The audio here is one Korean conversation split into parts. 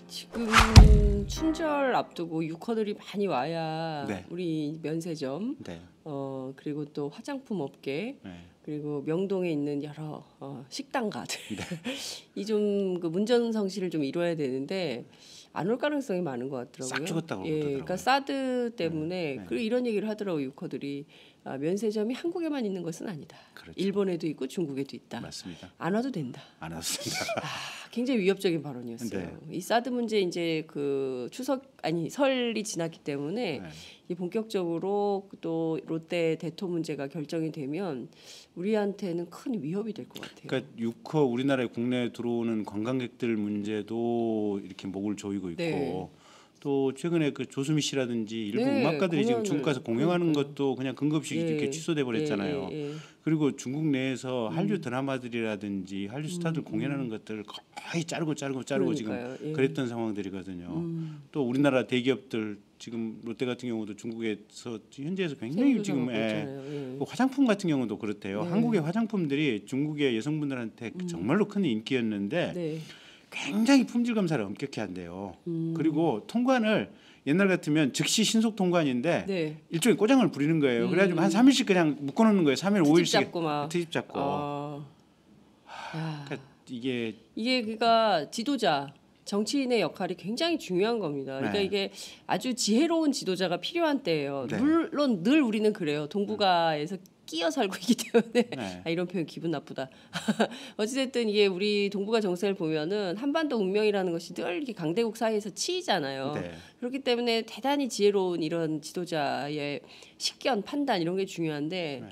지금 춘절 앞두고 유커들이 많이 와야 네. 우리 면세점, 네. 그리고 또 화장품 업계, 네. 그리고 명동에 있는 여러 식당가들 네. 이 좀 그 문전성시를 좀 이뤄야 되는데 안 올 가능성이 많은 것 같더라고요. 싹 죽었다고 예, 그러더라고요. 그러니까 사드 때문에 네. 그리고 이런 얘기를 하더라고요. 유커들이 면세점이 한국에만 있는 것은 아니다. 그렇죠. 일본에도 있고 중국에도 있다. 맞습니다. 안 와도 된다. 안 왔습니다. 굉장히 위협적인 발언이었어요. 네. 이 사드 문제 이제 그 설이 지났기 때문에 네. 이 본격적으로 또 롯데 대토 문제가 결정이 되면 우리한테는 큰 위협이 될 것 같아요. 그러니까 유커 우리나라에 국내에 들어오는 관광객들 문제도 이렇게 목을 조이고 있고 네. 또 최근에 그 조수미 씨라든지 일부 네, 음악가들이 지금 공연을, 중국 가서 공연하는 그러니까요. 것도 그냥 근거없이 예. 이렇게 취소돼 버렸잖아요. 예. 그리고 중국 내에서 한류 드라마들이라든지 한류 스타들 공연하는 것들을 거의 자르고 지금 그러니까요. 예. 그랬던 상황들이거든요. 또 우리나라 대기업들 지금 롯데 같은 경우도 중국에서 현지에서 굉장히 지금 그 화장품 같은 경우도 그렇대요. 네. 한국의 화장품들이 중국의 여성분들한테 정말로 큰 인기였는데 네. 굉장히 품질 검사를 엄격히 한대요. 그리고 통관을 옛날 같으면 즉시 신속 통관인데 네. 일종의 꼬장을 부리는 거예요. 그래가지고 한 3일씩 그냥 묶어놓는 거예요. 3일, 5일씩 잡고 막. 트집 잡고. 야. 그러니까 이게 그러니까 지도자 정치인의 역할이 굉장히 중요한 겁니다. 그러니까 네. 이게 아주 지혜로운 지도자가 필요한 때예요. 네. 물론 늘 우리는 그래요. 동북아에서 끼어 살고 있기 때문에 네. 이런 표현 기분 나쁘다. 어찌됐든 이게 우리 동북아 정세를 보면은 한반도 운명이라는 것이 늘 이렇게 강대국 사이에서 치이잖아요. 네. 그렇기 때문에 대단히 지혜로운 이런 지도자의 식견, 판단 이런 게 중요한데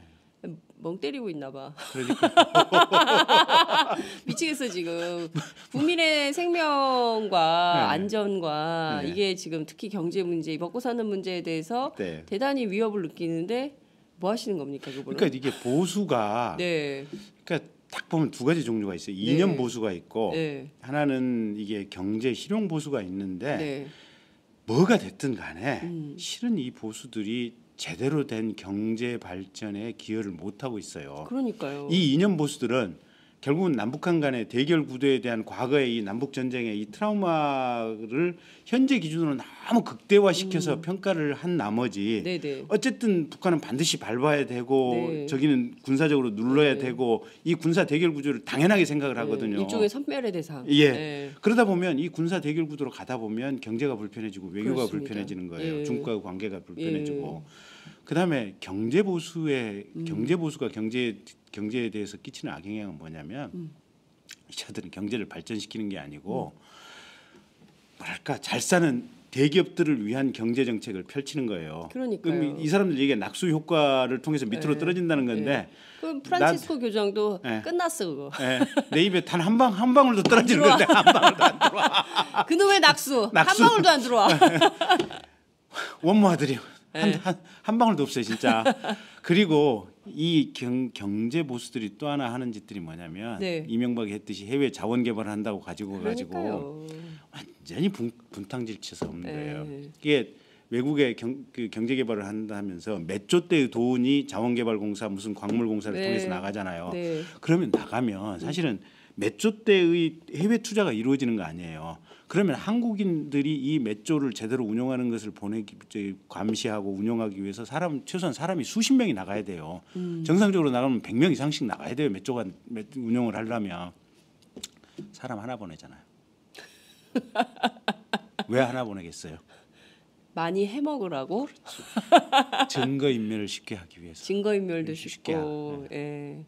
멍 때리고 있나 봐. 그러니까 미치겠어 지금. 국민의 생명과 네. 안전과 네. 이게 지금 특히 경제 문제, 먹고 사는 문제에 대해서 네. 대단히 위협을 느끼는데 뭐 하시는 겁니까 그거는? 그러니까 이게 보수가 네. 그러니까 딱 보면 두 가지 종류가 있어요. 이념 네. 보수가 있고 네. 하나는 이게 경제 실용 보수가 있는데 네. 뭐가 됐든 간에 실은 이 보수들이 제대로 된 경제 발전에 기여를 못 하고 있어요. 그러니까요. 이 이념 보수들은 결국은 남북한 간의 대결 구도에 대한 과거의 이 남북 전쟁의 이 트라우마를 현재 기준으로 너무 극대화시켜서 평가를 한 나머지 네네. 어쨌든 북한은 반드시 밟아야 되고 네. 저기는 군사적으로 눌러야 네. 되고 이 군사 대결 구조를 당연하게 생각을 하거든요. 일종의 선멸의 대상. 예. 네. 그러다 보면 이 군사 대결 구도로 가다 보면 경제가 불편해지고 외교가 그렇습니다. 불편해지는 거예요. 예. 중국과 관계가 불편해지고 그다음에 경제 보수가 경제에 대해서 끼치는 악영향은 뭐냐면 이자들은 경제를 발전시키는 게 아니고 뭐랄까 잘 사는 대기업들을 위한 경제 정책을 펼치는 거예요. 그러니까요. 그럼 이 사람들 얘기 낙수 효과를 통해서 밑으로 네. 떨어진다는 건데 네. 그럼 프란치스코 교장도 네. 끝났어 그거. 내 입에 단 한 방울도 떨어지는 건데 한 방울도 안 들어와. 그놈의 낙수. 낙수. 한 방울도 안 들어와. 원모아들이 네. 한 방울도 없어요 진짜. 그리고 이 경제 보수들이 또 하나 하는 짓들이 뭐냐면 네. 이명박이 했듯이 해외 자원 개발을 한다고 가지고 그러니까요. 완전히 분탕질쳐서 없는 네. 거예요. 이게 외국에 경제 개발을 한다면서 몇 조 대의 돈이 자원개발공사 무슨 광물공사를 네. 통해서 나가잖아요. 네. 그러면 나가면 사실은 몇 조 대의 해외 투자가 이루어지는 거 아니에요. 그러면 한국인들이 이 몇 조를 제대로 운영하는 것을 감시하고 운영하기 위해서 최소한 사람이 수십 명이 나가야 돼요. 정상적으로 나가면 100명 이상씩 나가야 돼요. 몇 조가 운영을 하려면 사람 하나 보내잖아요. 왜 하나 보내겠어요? 많이 해먹으라고 증거 인멸을 쉽게 하기 위해서. 증거인멸도 쉽게 쉽고 예.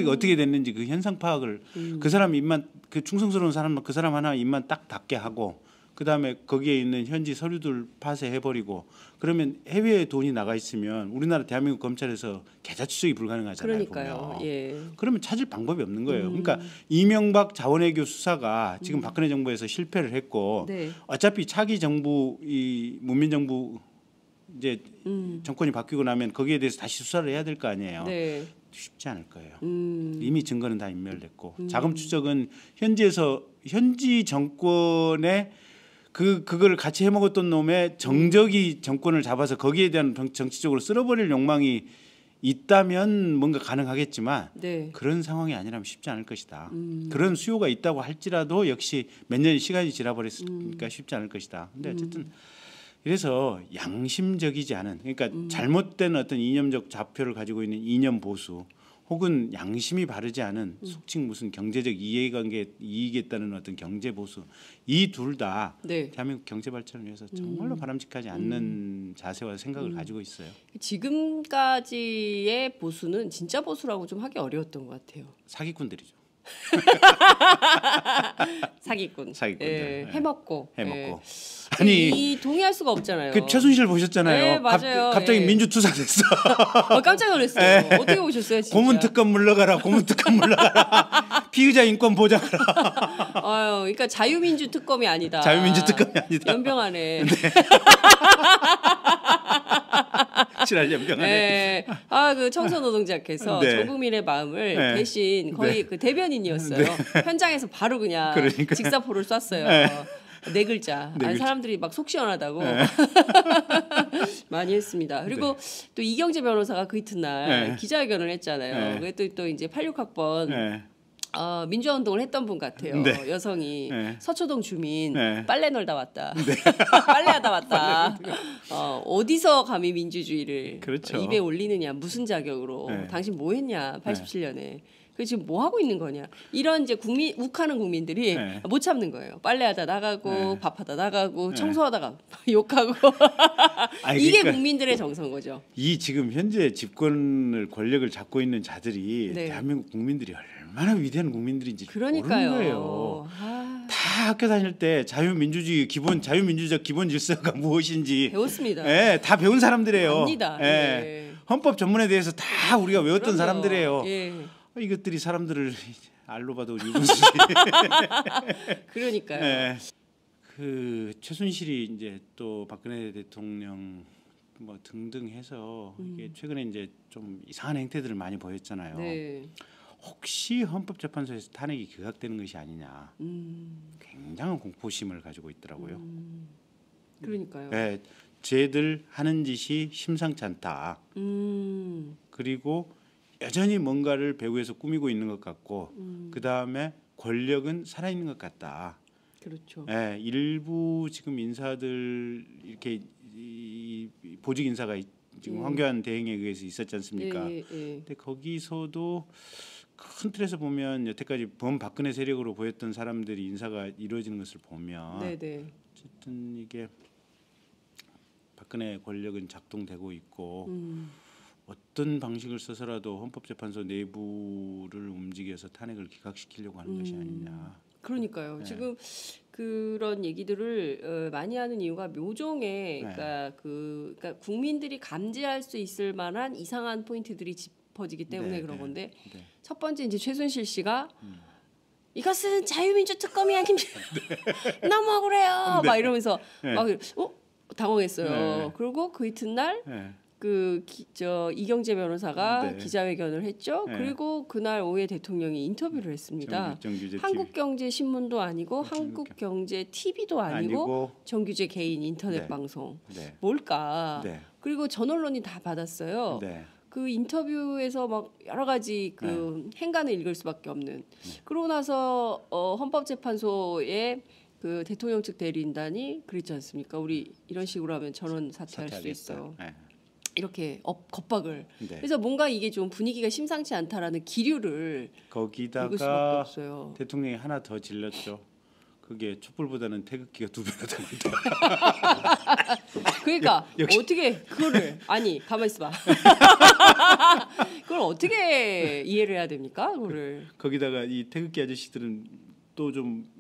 어떻게 됐는지 그 현상 파악을 그 사람 입만 그 충성스러운 사람 그 사람 하나 입만 딱 닫게 하고 그 다음에 거기에 있는 현지 서류들 파쇄해버리고 그러면 해외에 돈이 나가 있으면 우리나라 대한민국 검찰에서 계좌 추적이 불가능하잖아요. 그러니까요. 보면. 예. 그러면 찾을 방법이 없는 거예요. 그러니까 이명박 자원외교 수사가 지금 박근혜 정부에서 실패를 했고 네. 어차피 차기 정부 이 문민 정부 이제 정권이 바뀌고 나면 거기에 대해서 다시 수사를 해야 될 거 아니에요. 네. 쉽지 않을 거예요. 음. 이미 증거는 다 인멸됐고 자금 추적은 현지 정권의 그걸 같이 해먹었던 놈의 정적이 정권을 잡아서 거기에 대한 정치적으로 쓸어버릴 욕망이 있다면 뭔가 가능하겠지만 네. 그런 상황이 아니라면 쉽지 않을 것이다. 그런 수요가 있다고 할지라도 역시 몇 년의 시간이 지나버렸으니까 쉽지 않을 것이다. 근데 어쨌든 그래서 양심적이지 않은 그러니까 잘못된 어떤 이념적 좌표를 가지고 있는 이념 보수 혹은 양심이 바르지 않은 속칭 무슨 경제적 이익에 따른 어떤 경제 보수 이 둘 다 네. 대한민국 경제 발전을 위해서 정말로 바람직하지 않는 자세와 생각을 가지고 있어요. 지금까지의 보수는 진짜 보수라고 좀 하기 어려웠던 것 같아요. 사기꾼들이죠. 사기꾼. 사기꾼들. 예, 예. 해먹고. 해먹고. 예. 아니 이 동의할 수가 없잖아요. 그 최순실 보셨잖아요. 네, 맞아요. 갑자기 예. 민주투사 됐어. 깜짝 놀랐어요. 어떻게 보셨어요, 진짜? 고문특검 물러가라. 고문특검 물러가라. 피의자 인권 보장하라. 아유, 그러니까 자유민주 특검이 아니다. 자유민주 특검이 아니다. 연병하네. 지랄 연병하네. 네. 그 청소노동자께서 네. 전 국민의 마음을 네. 대신 거의 그 대변인이었어요. 현장에서 바로 그냥 그러니까. 직사포를 쐈어요. 네 글자. 네 아니, 글자. 사람들이 막 속 시원하다고 많이 했습니다. 그리고 또 이경재 변호사가 그 이튿날 기자회견을 했잖아요. 그게 또 이제 86학번 네. 민주화 운동을 했던 분 같아요. 네. 여성이 네. 서초동 주민 네. 빨래 널다 왔다. 빨래하다 왔다. 어디서 감히 민주주의를 그렇죠. 입에 올리느냐, 무슨 자격으로 네. 당신 뭐 했냐 87년에. 그 지금 뭐 하고 있는 거냐 이런 이제 욱하는 국민들이 네. 못 참는 거예요. 빨래하다 나가고 네. 밥하다 나가고 네. 청소하다가 욕하고 아니, 이게 그러니까 국민들의 정서인 거죠. 이 지금 현재 권력을 잡고 있는 자들이 네. 대한민국 국민들이 얼마나 위대한 국민들인지 그러니까요. 모르는 거예요. 아, 다 학교 다닐 때 자유민주적 기본 질서가 무엇인지 배웠습니다. 예, 다 배운 사람들이에요. 압니다. 예. 네. 헌법 전문에 대해서 다 우리가 외웠던 그럼요. 사람들이에요. 예. 이것들이 사람들을 알로 봐도 유분수지. 그러니까요. 예. 그 최순실이 이제 또 박근혜 대통령 뭐 등등 해서 이게 최근에 이제 좀 이상한 행태들을 많이 보였잖아요. 네. 혹시 헌법재판소에서 탄핵이 기각되는 것이 아니냐. 굉장한 공포심을 가지고 있더라고요. 그러니까요. 네, 쟤들 하는 짓이 심상치 않다. 그리고 여전히 뭔가를 배후에서 꾸미고 있는 것 같고, 그 다음에 권력은 살아있는 것 같다. 그렇죠. 네, 일부 지금 인사들 이렇게 보직 인사가 지금 황교안 대행에 의해서 있었지 않습니까? 예. 근데 거기서도 큰 틀에서 보면 여태까지 범박근혜 세력으로 보였던 사람들이 인사가 이루어지는 것을 보면 네네. 어쨌든 이게 박근혜 권력은 작동되고 있고 어떤 방식을 써서라도 헌법재판소 내부를 움직여서 탄핵을 기각시키려고 하는 것이 아니냐. 그러니까요. 네. 지금 그런 얘기들을 많이 하는 이유가 묘종의 그러니까 국민들이 감지할 수 있을 만한 이상한 포인트들이 짚어지기 때문에 그런 건데 네. 첫 번째 이제 최순실 씨가 이것은 자유민주 특검이 아닙니다. 너무 억울해요. 막 이러면서 막 당황했어요. 네. 그리고 그 이튿날 네. 이경재 변호사가 네. 기자회견을 했죠. 네. 그리고 그날 오후에 대통령이 인터뷰를 했습니다. 정규제 한국경제신문도 아니고 한국경제 TV도 아니고 정규제 개인 인터넷 네. 방송. 네. 뭘까? 네. 그리고 전 언론이 다 받았어요. 네. 그 인터뷰에서 막 여러 가지 그 행간을 읽을 수밖에 없는. 그러고 나서 헌법재판소의 그 대통령 측 대리인단이 그랬지 않습니까? 우리 이런 식으로 하면 전원 사퇴할 수 있어. 네. 이렇게 겁박을. 네. 그래서 뭔가 이게 좀 분위기가 심상치 않다라는 기류를 읽을 수밖에 거기다가 없어요. 대통령이 하나 더 질렀죠. 그게 촛불보다는 태극기가 2배나 됩니다. 그러니까 역시. 어떻게 그거를 아니 가만 있어봐. 그걸 어떻게 이해를 해야 됩니까? 그거를. 거기다가 이 태극기 아저씨들은 또 좀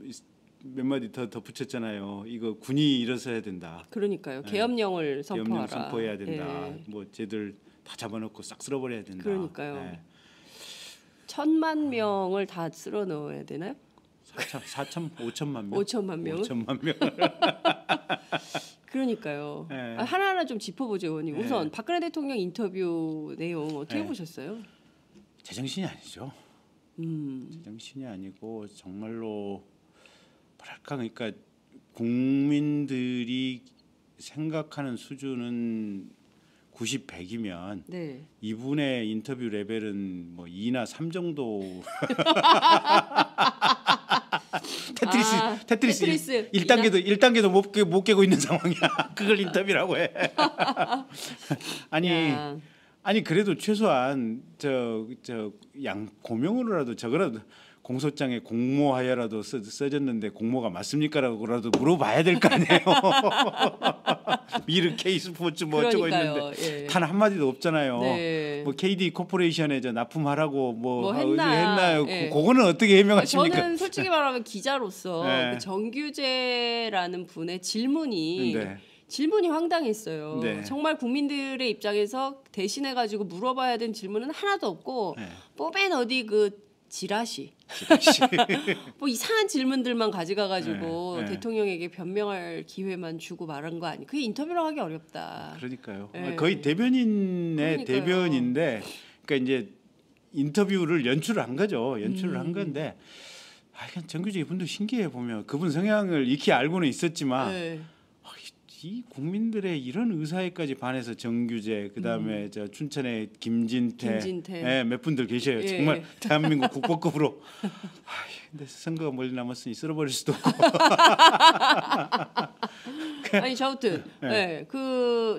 몇 마디 더 덧붙였잖아요. 이거 군이 일어서야 된다. 그러니까요. 계엄령을 선포하라. 계엄령 선포해야 된다. 예. 뭐 쟤들 다 잡아놓고 싹 쓸어버려야 된다. 그러니까요. 네. 1,000만 명을 다 쓸어 넣어야 되나요? 5천만 명. 5천만 명을? 5천만 명. 그러니까요. 네. 하나하나 좀 짚어보죠, 의원님. 네. 우선 박근혜 대통령 인터뷰 내용 어떻게 네. 보셨어요? 제정신이 아니죠. 제정신이 아니고 정말로 뭐랄까 그러니까 국민들이 생각하는 수준은 90, 100이면 네. 이분의 인터뷰 레벨은 뭐 2나 3 정도. 테트리스 1단계도 못 깨고 있는 상황이야. 그걸 인터뷰라고 해. 아니 그래도 최소한 저 양 고명으로라도 저거라도 공소장에 공모하여라도 써졌는데 공모가 맞습니까라고라도 물어봐야 될 거 아니에요. 미르 K 스포츠 뭐 어쩌고 있는데 단 한마디도 없잖아요. 네. 뭐 KD 코퍼레이션에 저 납품하라고 뭐 했나요? 그거는 어떻게 해명하십니까? 저는 솔직히 말하면 기자로서 그 정규재라는 분의 질문이 황당했어요. 정말 국민들의 입장에서 대신해 가지고 물어봐야 되는 질문은 하나도 없고 뽑엔 어디 그 지라시. 뭐 이상한 질문들만 가져가 가지고 대통령에게 변명할 기회만 주고 말한 거 아니? 그게 인터뷰라고 하기 어렵다. 그러니까요. 거의 대변인의 대변인데, 그러니까 이제 인터뷰를 연출을 한 거죠. 연출을 한 건데, 정규재 이분도 신기해 보면 그분 성향을 익히 알고는 있었지만. 이 국민들의 이런 의사에까지 반해서 정규재, 그다음에 저 춘천의 김진태. 몇 분들 계셔요. 정말 대한민국 국보급으로. 근데 선거가 멀리 남았으니 쓸어버릴 수도 없고. 아니 저하여튼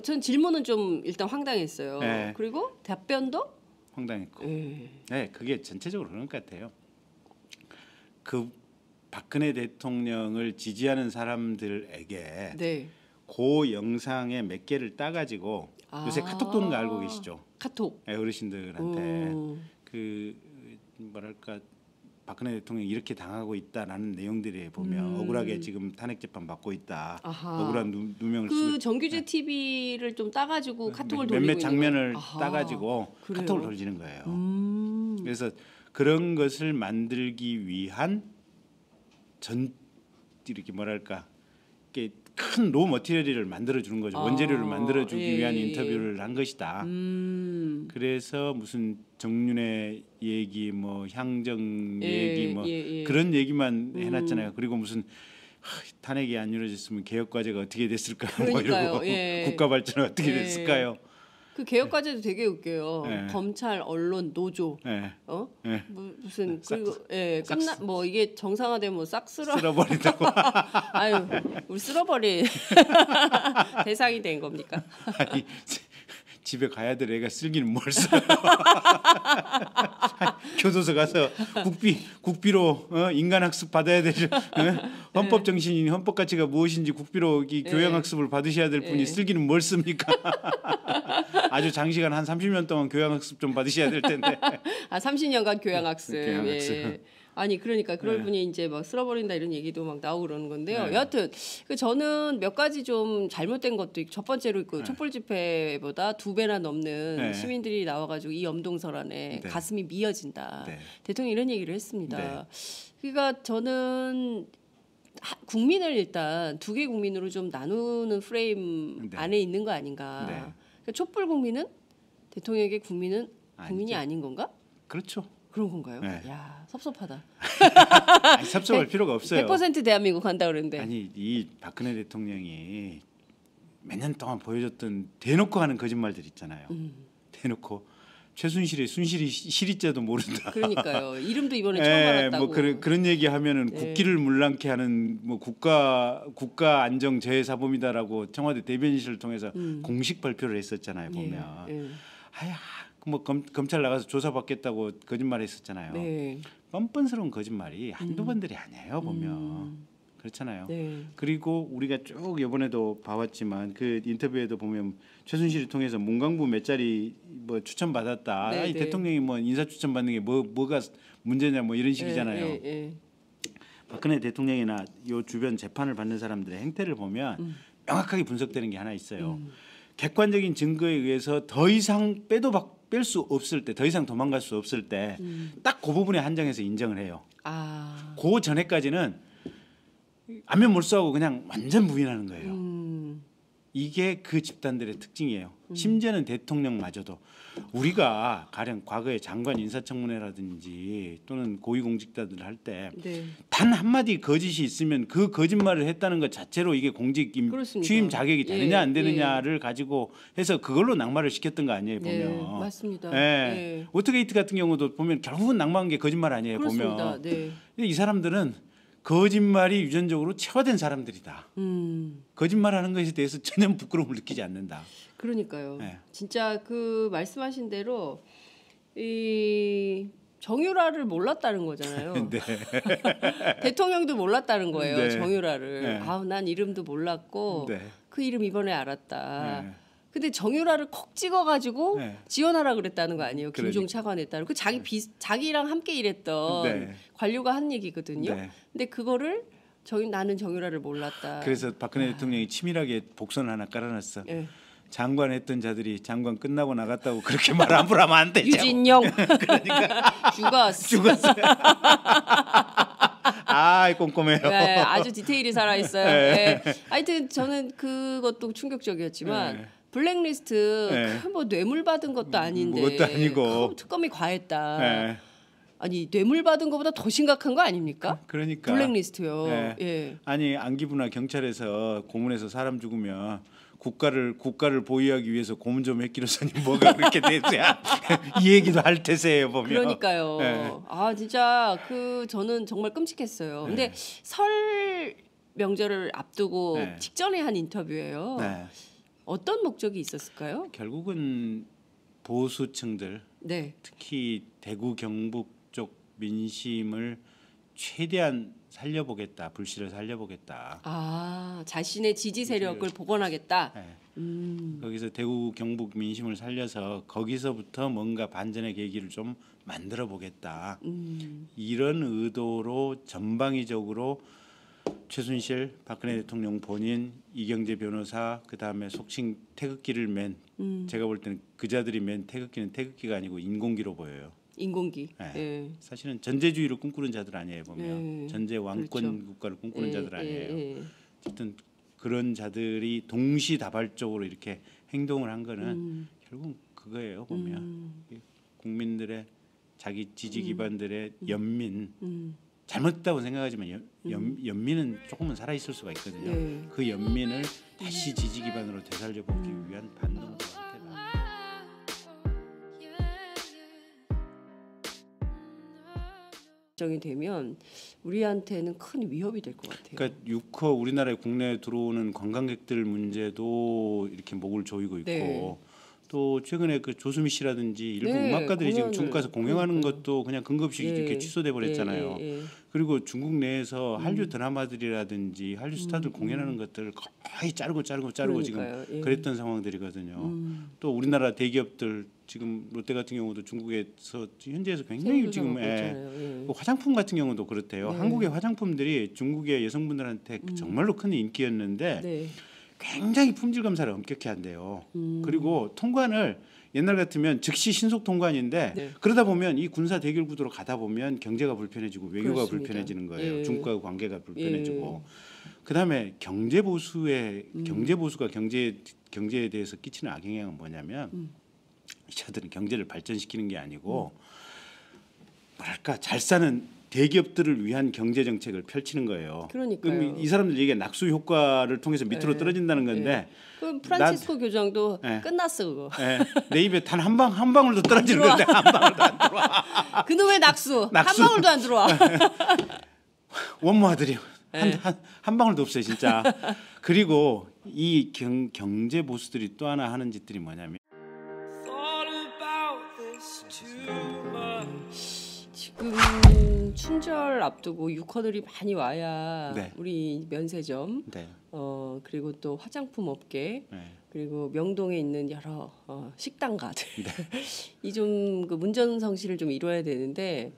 전 질문은 좀 일단 황당했어요. 그리고 답변도 황당했고. 그게 전체적으로 그런 것 같아요. 그 박근혜 대통령을 지지하는 사람들에게 그 영상의 몇 개를 따가지고 요새 카톡 도는 거 알고 계시죠? 카톡. 어르신들한테 그 뭐랄까 박근혜 대통령이 이렇게 당하고 있다라는 내용들에 보면 억울하게 지금 탄핵 재판 받고 있다. 억울한 누명을 그 정규재 TV를 좀 따가지고 카톡을 돌리고 몇몇 장면을 따가지고 카톡을 돌리는 거예요. 그래서 그런 것을 만들기 위한 이렇게 뭐랄까 큰 로 머티리얼을 만들어 주는 거죠. 원재료를 만들어 주기 위한 인터뷰를 한 것이다. 그래서 무슨 정윤회 얘기, 뭐 향정 얘기, 뭐 그런 얘기만 해놨잖아요. 그리고 무슨 탄핵이 안 이루어졌으면 개혁 과제가 어떻게 됐을까요? 뭐 이러고 국가 발전은 어떻게 됐을까요? 그 개혁 과제도 되게 웃겨요. 검찰, 언론, 노조, 무슨 그리고 끝나 뭐 이게 정상화되면 뭐 싹 쓸어버린다고. 아유, 우리 쓸어버린 대상이 된 겁니까? 아니, 집에 가야 될 애가 쓸기는 뭘 써요? 교도소 가서 국비로 인간학습 받아야 되죠. 헌법 정신이 헌법 가치가 무엇인지 국비로 교양학습을 받으셔야 될 분이 쓸기는 뭘 씁니까? 아주 장시간 한 30년 동안 교양학습 좀 받으셔야 될 텐데. 30년간 교양학습. 아니 그러니까 그럴 분이 이제 막 쓸어버린다 이런 얘기도 막 나오고 그러는 건데요. 여하튼 저는 몇 가지 좀 잘못된 것도 있고, 첫 번째로 그 촛불 집회보다 2배나 넘는 시민들이 나와가지고 이 염동설 안에 가슴이 미어진다. 대통령이 이런 얘기를 했습니다. 그러니까 저는 국민을 일단 2개 국민으로 좀 나누는 프레임 안에 있는 거 아닌가. 그러니까 촛불 국민은 대통령에게 국민이 아닌 건가? 그렇죠. 그런 건가요? 야, 섭섭하다. 아니, 섭섭할 필요가 없어요. 100% 대한민국 한다 그러는데. 아니 이 박근혜 대통령이 몇 년 동안 보여줬던 대놓고 하는 거짓말들 있잖아요. 대놓고 최순실의 시리자도 모른다. 그러니까요. 이름도 이번에 처음 알았다고. 뭐 그런 얘기하면은 국기를 물랑케 하는 뭐 국가 안정 재해 사범이다라고 청와대 대변인실을 통해서 공식 발표를 했었잖아요. 보면. 뭐 검찰 나가서 조사받겠다고 거짓말했었잖아요. 뻔뻔스러운 거짓말이 한두 번들이 아니에요. 보면 그렇잖아요. 그리고 우리가 쭉 이번에도 봐왔지만 그 인터뷰에도 보면 최순실을 통해서 문광부 몇 자리 뭐 추천 받았다. 아니, 대통령이 뭐 인사 추천 받는 게 뭐가 문제냐 뭐 이런 식이잖아요. 박근혜 대통령이나 요 주변 재판을 받는 사람들의 행태를 보면 명확하게 분석되는 게 하나 있어요. 객관적인 증거에 의해서 더 이상 뺄 수 없을 때, 더 이상 도망갈 수 없을 때 딱 그 부분에 한정해서 인정을 해요. 그 전에까지는 안면 몰수하고 그냥 완전 부인하는 거예요. 이게 그 집단들의 특징이에요. 심지어는 대통령마저도 우리가 가령 과거에 장관 인사청문회라든지 또는 고위공직자들 할 때 단 네. 한마디 거짓이 있으면 그 거짓말을 했다는 것 자체로 이게 공직 그렇습니다. 취임 자격이 예, 되느냐 안 예. 되느냐를 가지고 해서 그걸로 낙마를 시켰던 거 아니에요 보면. 네, 맞습니다. 예. 예. 워터게이트 같은 경우도 보면 결국은 낙마한 게 거짓말 아니에요 그렇습니다. 보면. 네. 이 사람들은 거짓말이 유전적으로 체화된 사람들이다. 거짓말하는 것에 대해서 전혀 부끄러움을 느끼지 않는다. 그러니까요. 네. 진짜 그 말씀하신 대로 이 정유라를 몰랐다는 거잖아요. 네. 대통령도 몰랐다는 거예요. 네. 정유라를. 네. 아우 난 이름도 몰랐고 네. 그 이름 이번에 알았다. 네. 근데 정유라를 콕 찍어가지고 네. 지원하라 그랬다는 거 아니에요? 김종 그러니까. 차관에 따르고 그 자기랑 함께 일했던 네. 관료가 한 얘기거든요. 네. 근데 그거를 나는 정유라를 몰랐다. 그래서 박근혜 대통령이 치밀하게 복선 하나 깔아놨어. 예. 장관 했던 자들이 장관 끝나고 나갔다고 그렇게 말 함부로 하면 안 되죠. 유진영 그러니까 죽었어요. 아, 꼼꼼해요. 네, 아주 디테일이 살아 있어요. 네. 네. 하여튼 저는 그것도 충격적이었지만 네. 블랙리스트 네. 뭐 뇌물 받은 것도 아닌데 그것도 아니고. 그 특검이 과했다. 네. 아니 뇌물 받은 것보다 더 심각한 거 아닙니까? 그러니까. 블랙리스트요. 네. 예. 아니 안기부나 경찰에서 고문해서 사람 죽으면 국가를 보위하기 위해서 고문 좀 했기로서니 뭐가 그렇게 됐어야 이 얘기도 할 테세요 보면. 그러니까요. 네. 아 진짜 저는 정말 끔찍했어요. 근데 설 명절을 앞두고 네. 직전에 한 인터뷰예요. 네. 어떤 목적이 있었을까요? 결국은 보수층들 네. 특히 대구 경북 쪽 민심을 최대한 살려보겠다, 불씨를 살려보겠다. 아 자신의 지지 세력을 복원하겠다. 네. 거기서 대구 경북 민심을 살려서 거기서부터 뭔가 반전의 계기를 좀 만들어 보겠다. 이런 의도로 전방위적으로 최순실, 박근혜 대통령 본인, 이경재 변호사, 그 다음에 속칭 태극기를 맨 제가 볼 때는 그자들이 맨 태극기는 태극기가 아니고 인공기로 보여요. 인공기. 네. 예. 사실은 전제주의를 꿈꾸는 자들 아니에요 보면 예. 전제 왕권 그렇죠. 국가를 꿈꾸는 예, 자들 아니에요. 예. 어쨌든 그런 자들이 동시다발적으로 이렇게 행동을 한 거는 결국 그거예요 보면 국민들의 자기 지지 기반들의 연민 잘못됐다고 생각하지만 연민은 조금은 살아 있을 수가 있거든요. 네. 그 연민을 다시 지지 기반으로 되살려 보기 위한 반동으로 상태다. 정이 되면 우리한테는 큰 위협이 될 것 같아요. 그러니까 유커 우리나라에 국내에 들어오는 관광객들 문제도 이렇게 목을 조이고 있고 네. 또 최근에 그 조수미 씨라든지 일부 네, 음악가들이 지금 공연을, 중국 가서 공연하는 그러니까요. 것도 그냥 근거없이 이렇게 취소돼 버렸잖아요. 예. 그리고 중국 내에서 한류 드라마들이라든지 한류 스타들 공연하는 것들 거의 자르고 지금 그러니까요. 예. 그랬던 상황들이거든요. 또 우리나라 대기업들 지금 롯데 같은 경우도 중국에서 현지에서 굉장히 지금 예. 그 화장품 같은 경우도 그렇대요. 네. 한국의 화장품들이 중국의 여성분들한테 정말로 큰 인기였는데 네. 굉장히 품질 검사를 엄격히 한대요. 그리고 통관을 옛날 같으면 즉시 신속 통관인데 네. 그러다 보면 이 군사 대결 구도로 가다 보면 경제가 불편해지고 외교가 그렇습니다. 불편해지는 거예요. 예. 중국과 관계가 불편해지고 그다음에 경제 보수가 경제에 대해서 끼치는 악영향은 뭐냐면 이자들은 경제를 발전시키는 게 아니고 뭐랄까 잘 사는 대기업들을 위한 경제 정책을 펼치는 거예요. 그러니까요. 그럼 이 사람들 얘기 낙수 효과를 통해서 밑으로 떨어진다는 건데 그럼 프란치스코 교장도 네. 끝났어 그거. 내 입에 단 한 방울도 떨어지는 건데 한 방울도 안 들어와. 그놈의 낙수 한 낙수. 방울도 안 들어와. 원모아들이 한 방울도 없어요 진짜. 그리고 이 경제 보수들이 또 하나 하는 짓들이 뭐냐면 지금 춘절 앞두고 유커들이 많이 와야 네. 우리 면세점 네. 그리고 또 화장품 업계 네. 그리고 명동에 있는 여러 식당가들 네. 이 좀 그 문전성시를 좀 이뤄야 되는데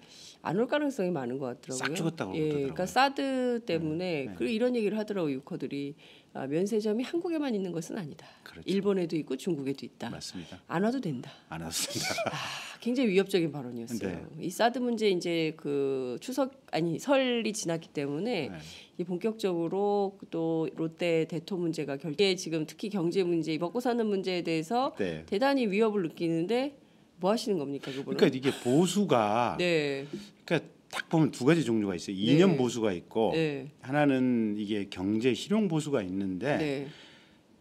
안 올 가능성이 많은 것 같더라고요. 싹 죽었다고 예, 그러더라고요. 그러니까 사드 때문에 네. 그리고 이런 얘기를 하더라고요. 유커들이 면세점이 한국에만 있는 것은 아니다. 그렇죠. 일본에도 있고 중국에도 있다. 맞습니다. 안 와도 된다. 안 왔습니다. 굉장히 위협적인 발언이었어요. 네. 이 사드 문제 이제 그 설이 지났기 때문에 네. 이 본격적으로 또 롯데 대토 문제가 지금 특히 경제 문제, 먹고 사는 문제에 대해서 네. 대단히 위협을 느끼는데 뭐 하시는 겁니까, 그분은? 그러니까 이게 보수가 네, 그러니까 딱 보면 두 가지 종류가 있어요. 이념 네. 보수가 있고 네, 하나는 이게 경제 실용 보수가 있는데 네,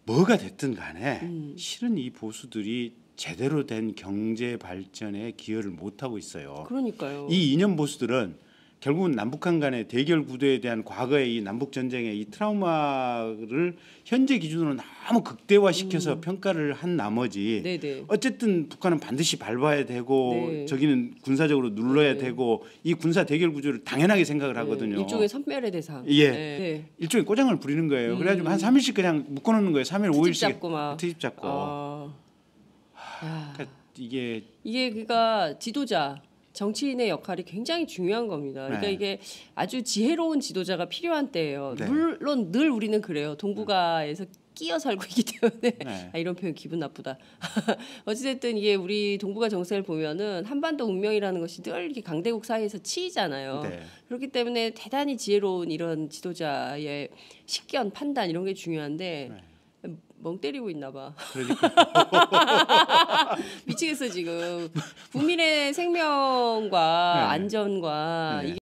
뭐가 됐든 간에 음. 실은 이 보수들이 제대로 된 경제 발전에 기여를 못 하고 있어요. 그러니까요. 이 이념 보수들은 결국은 남북한 간의 대결 구도에 대한 과거의 이 남북 전쟁의 이 트라우마를 현재 기준으로 너무 극대화시켜서 평가를 한 나머지 네, 네, 어쨌든 북한은 반드시 밟아야 되고 네. 저기는 군사적으로 눌러야 네. 되고 이 군사 대결 구조를 당연하게 생각을 하거든요. 일종의 선멸의 대상. 예. 네. 일종의 꼬장을 부리는 거예요. 그래가지고 한 3일씩 그냥 묶어놓는 거예요. 3일, 트집 5일씩 잡고 막. 트집 잡고. 야. 그러니까 이게 그러니까 지도자 정치인의 역할이 굉장히 중요한 겁니다. 그러니까 네. 이게 아주 지혜로운 지도자가 필요한 때예요. 네. 물론 늘 우리는 그래요. 동북아에서 끼어 살고 있기 때문에 네. 이런 표현 기분 나쁘다. 어찌됐든 이게 우리 동북아 정세를 보면은 한반도 운명이라는 것이 늘 이렇게 강대국 사이에서 치이잖아요. 네. 그렇기 때문에 대단히 지혜로운 이런 지도자의 식견, 판단 이런 게 중요한데 멍 때리고 있나 봐. 그러니까 미치겠어 지금. 국민의 생명과 네. 안전과 네. 이게